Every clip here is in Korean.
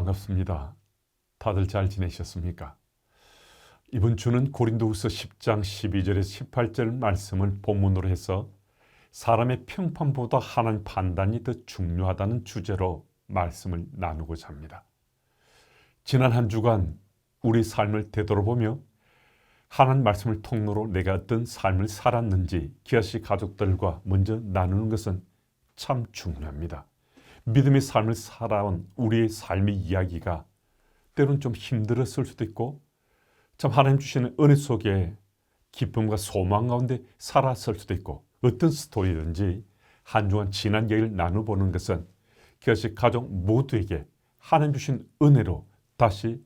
반갑습니다. 다들 잘 지내셨습니까? 이번 주는 고린도후서 10장 12절에서 18절 말씀을 본문으로 해서 사람의 평판보다 하나님 판단이 더 중요하다는 주제로 말씀을 나누고자 합니다. 지난 한 주간 우리 삶을 되돌아보며 하나님 말씀을 통로로 내가 어떤 삶을 살았는지 기아씨 가족들과 먼저 나누는 것은 참 중요합니다. 믿음의 삶을 살아온 우리의 삶의 이야기가 때로는 좀 힘들었을 수도 있고 참 하나님 주시는 은혜 속에 기쁨과 소망 가운데 살았을 수도 있고 어떤 스토리든지 한 주간 지난 얘기를 나눠보는 것은 그것이 가족 모두에게 하나님 주신 은혜로 다시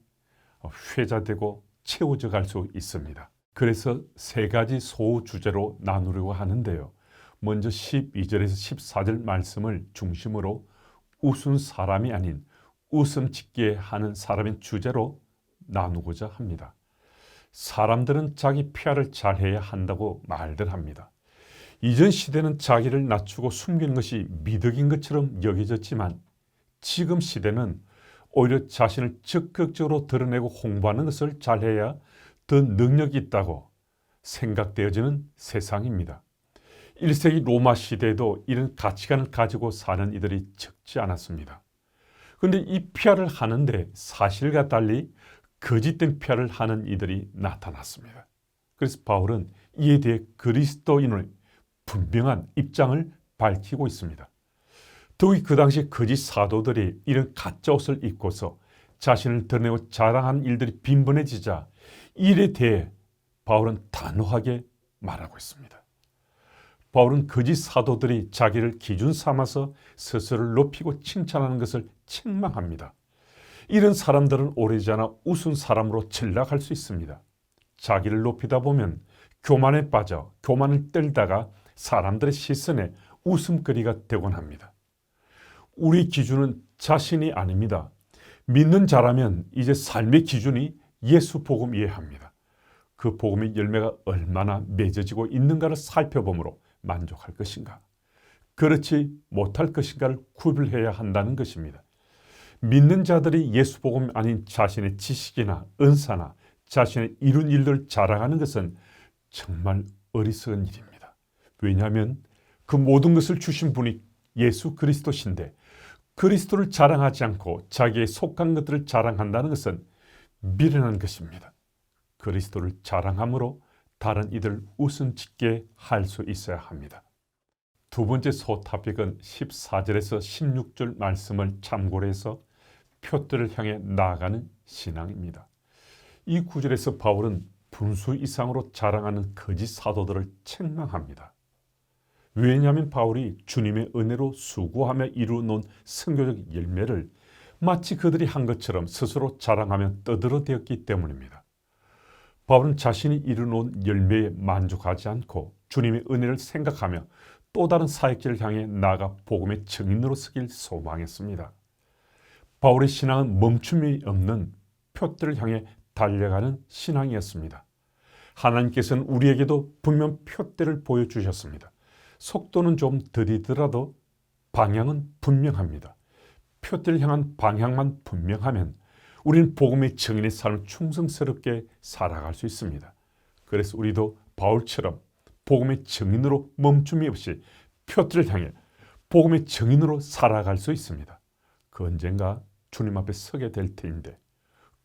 회자되고 채워져 갈 수 있습니다. 그래서 세 가지 소주제로 나누려고 하는데요. 먼저 12절에서 14절 말씀을 중심으로 웃은 사람이 아닌 웃음 짓게 하는 사람의 주제로 나누고자 합니다. 사람들은 자기 PR을 잘해야 한다고 말들 합니다. 이전 시대는 자기를 낮추고 숨기는 것이 미덕인 것처럼 여겨졌지만 지금 시대는 오히려 자신을 적극적으로 드러내고 홍보하는 것을 잘해야 더 능력이 있다고 생각되어지는 세상입니다. 1세기 로마 시대에도 이런 가치관을 가지고 사는 이들이 적지 않았습니다. 그런데 이 PR을 하는데 사실과 달리 거짓된 PR을 하는 이들이 나타났습니다. 그래서 바울은 이에 대해 그리스도인의 분명한 입장을 밝히고 있습니다. 더욱이 그 당시 거짓 사도들이 이런 가짜 옷을 입고서 자신을 드러내고 자랑한 일들이 빈번해지자 일에 대해 바울은 단호하게 말하고 있습니다. 바울은 거짓 사도들이 자기를 기준 삼아서 스스로를 높이고 칭찬하는 것을 책망합니다. 이런 사람들은 오래지않아 우스운 사람으로 전락할 수 있습니다. 자기를 높이다 보면 교만에 빠져 교만을 떨다가 사람들의 시선에 웃음거리가 되곤 합니다. 우리 기준은 자신이 아닙니다. 믿는 자라면 이제 삶의 기준이 예수 복음이어야 합니다. 그 복음의 열매가 얼마나 맺어지고 있는가를 살펴보므로 만족할 것인가, 그렇지 못할 것인가를 구별해야 한다는 것입니다. 믿는 자들이 예수 복음 아닌 자신의 지식이나 은사나 자신의 이룬 일들을 자랑하는 것은 정말 어리석은 일입니다. 왜냐하면 그 모든 것을 주신 분이 예수 그리스도신데 그리스도를 자랑하지 않고 자기의 속한 것들을 자랑한다는 것은 미련한 것입니다. 그리스도를 자랑함으로 다른 이들을 웃음짓게 할 수 있어야 합니다. 두 번째 소토픽은 14절에서 16절 말씀을 참고로 해서 표들을 향해 나아가는 신앙입니다. 이 구절에서 바울은 분수 이상으로 자랑하는 거짓 사도들을 책망합니다. 왜냐하면 바울이 주님의 은혜로 수고하며 이루어놓은 선교적 열매를 마치 그들이 한 것처럼 스스로 자랑하며 떠들어대었기 때문입니다. 바울은 자신이 이루어놓은 열매에 만족하지 않고 주님의 은혜를 생각하며 또 다른 사역지를 향해 나아가 복음의 증인으로 서길 소망했습니다. 바울의 신앙은 멈춤이 없는 표들을 향해 달려가는 신앙이었습니다. 하나님께서는 우리에게도 분명 표대를 보여주셨습니다. 속도는 좀 더디더라도 방향은 분명합니다. 표대를 향한 방향만 분명하면 우리는 복음의 증인의 삶을 충성스럽게 살아갈 수 있습니다. 그래서 우리도 바울처럼 복음의 증인으로 멈춤이 없이 표대를 향해 복음의 증인으로 살아갈 수 있습니다. 그 언젠가 주님 앞에 서게 될 텐데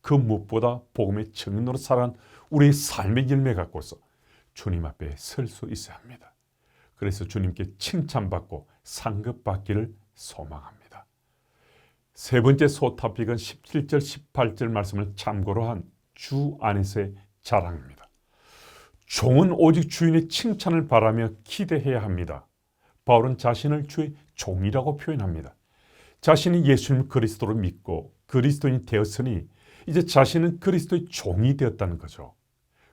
그 무엇보다 복음의 증인으로 살아간 우리의 삶의 열매 갖고서 주님 앞에 설 수 있어야 합니다. 그래서 주님께 칭찬받고 상급받기를 소망합니다. 세 번째 소토픽은 17절 18절 말씀을 참고로 한 주 안에서의 자랑입니다. 종은 오직 주인의 칭찬을 바라며 기대해야 합니다. 바울은 자신을 주의 종이라고 표현합니다. 자신이 예수님 그리스도를 믿고 그리스도인이 되었으니 이제 자신은 그리스도의 종이 되었다는 거죠.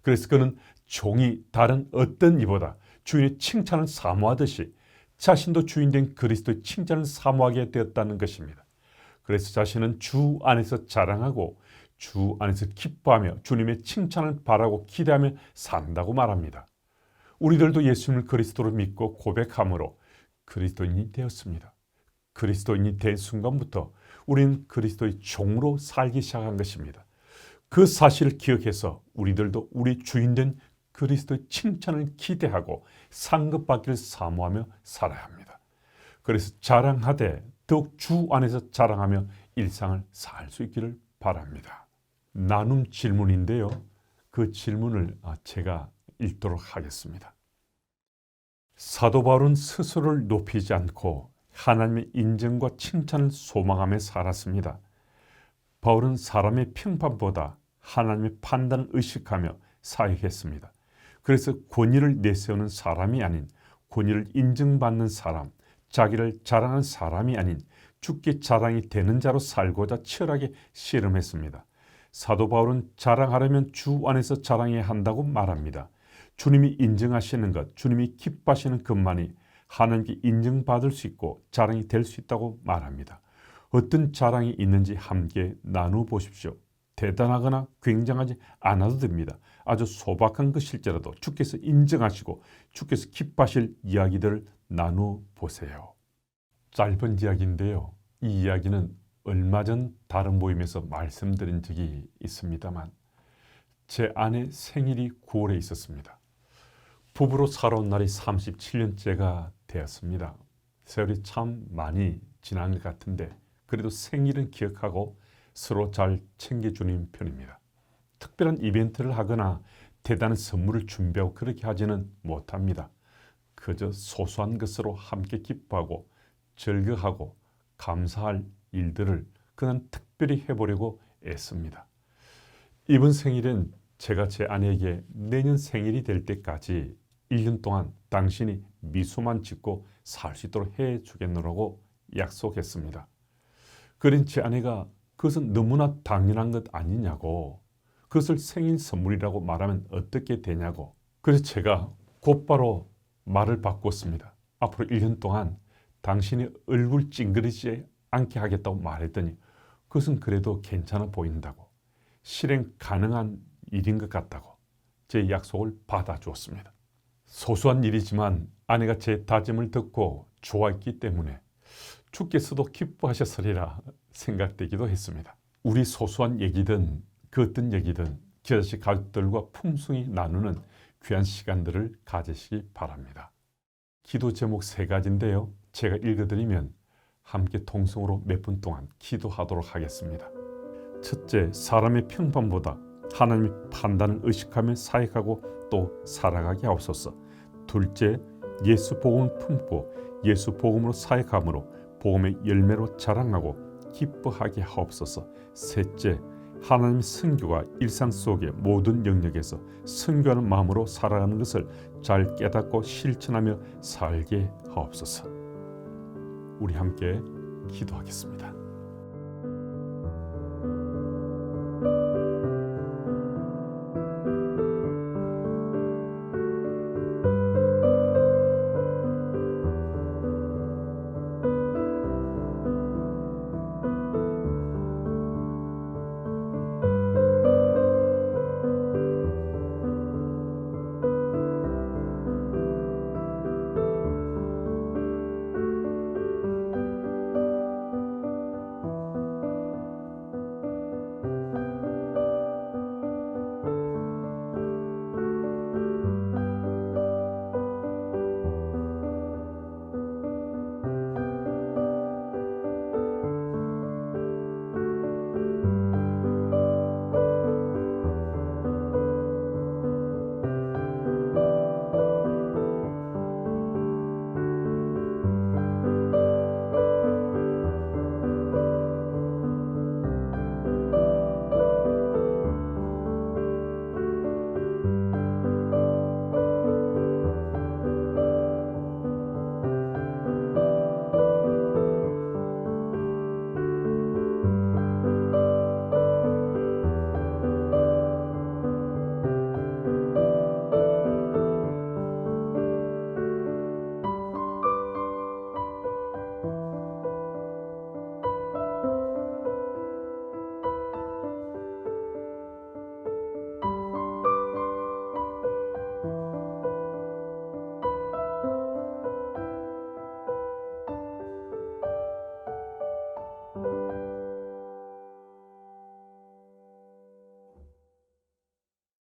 그래서 그는 종이 다른 어떤 이보다 주인의 칭찬을 사모하듯이 자신도 주인된 그리스도의 칭찬을 사모하게 되었다는 것입니다. 그래서 자신은 주 안에서 자랑하고 주 안에서 기뻐하며 주님의 칭찬을 바라고 기대하며 산다고 말합니다. 우리들도 예수님을 그리스도로 믿고 고백함으로 그리스도인이 되었습니다. 그리스도인이 된 순간부터 우리는 그리스도의 종으로 살기 시작한 것입니다. 그 사실을 기억해서 우리들도 우리 주인된 그리스도의 칭찬을 기대하고 상급받기를 사모하며 살아야 합니다. 그래서 자랑하되 더욱 주 안에서 자랑하며 일상을 살 수 있기를 바랍니다. 나눔 질문인데요. 그 질문을 제가 읽도록 하겠습니다. 사도 바울은 스스로를 높이지 않고 하나님의 인정과 칭찬을 소망하며 살았습니다. 바울은 사람의 평판보다 하나님의 판단을 의식하며 사역했습니다. 그래서 권위를 내세우는 사람이 아닌 권위를 인정받는 사람, 자기를 자랑하는 사람이 아닌 주께 자랑이 되는 자로 살고자 치열하게 씨름했습니다. 사도 바울은 자랑하려면 주 안에서 자랑해야 한다고 말합니다. 주님이 인정하시는 것, 주님이 기뻐하시는 것만이 하나님께 인정받을 수 있고 자랑이 될 수 있다고 말합니다. 어떤 자랑이 있는지 함께 나누어 보십시오. 대단하거나 굉장하지 않아도 됩니다. 아주 소박한 것일지라도 주께서 인정하시고 주께서 기뻐하실 이야기들을 나누어 보세요. 짧은 이야기인데요. 이 이야기는 얼마 전 다른 모임에서 말씀드린 적이 있습니다만 제 아내 생일이 9월에 있었습니다. 부부로 살아온 날이 37년째가 되었습니다. 세월이 참 많이 지난 것 같은데 그래도 생일은 기억하고 서로 잘 챙겨주는 편입니다. 특별한 이벤트를 하거나 대단한 선물을 준비하고 그렇게 하지는 못합니다. 그저 소소한 것으로 함께 기뻐하고 즐거워하고 감사할 일들을 그냥 특별히 해보려고 애씁니다. 이번 생일은 제가 제 아내에게 내년 생일이 될 때까지 1년 동안 당신이 미소만 짓고 살 수 있도록 해주겠노라고 약속했습니다. 그런 제 아내가 그것은 너무나 당연한 것 아니냐고, 그것을 생일 선물이라고 말하면 어떻게 되냐고. 그래서 제가 곧바로 말을 바꿨습니다. 앞으로 1년 동안 당신이 얼굴 찡그리지 않게 하겠다고 말했더니 그것은 그래도 괜찮아 보인다고, 실행 가능한 일인 것 같다고 제 약속을 받아주었습니다. 소소한 일이지만 아내가 제 다짐을 듣고 좋아했기 때문에 주께서도 기뻐하셨으리라 생각되기도 했습니다. 우리 소소한 얘기든 그 어떤 얘기든 저자식 가족들과 풍성히 나누는 귀한 시간들을 가지시기 바랍니다. 기도 제목 3가지인데요. 제가 읽어드리면 함께 통성으로 몇 분 동안 기도하도록 하겠습니다. 첫째, 사람의 평판보다 하나님의 판단을 의식하며 사역하고 또 살아가게 하옵소서. 둘째, 예수 복음을 품고 예수 복음으로 사역함으로 복음의 열매로 자랑하고 기뻐하게 하옵소서. 셋째, 하나님의 선교가 일상 속의 모든 영역에서 선교하는 마음으로 살아가는 것을 잘 깨닫고 실천하며 살게 하옵소서. 우리 함께 기도하겠습니다.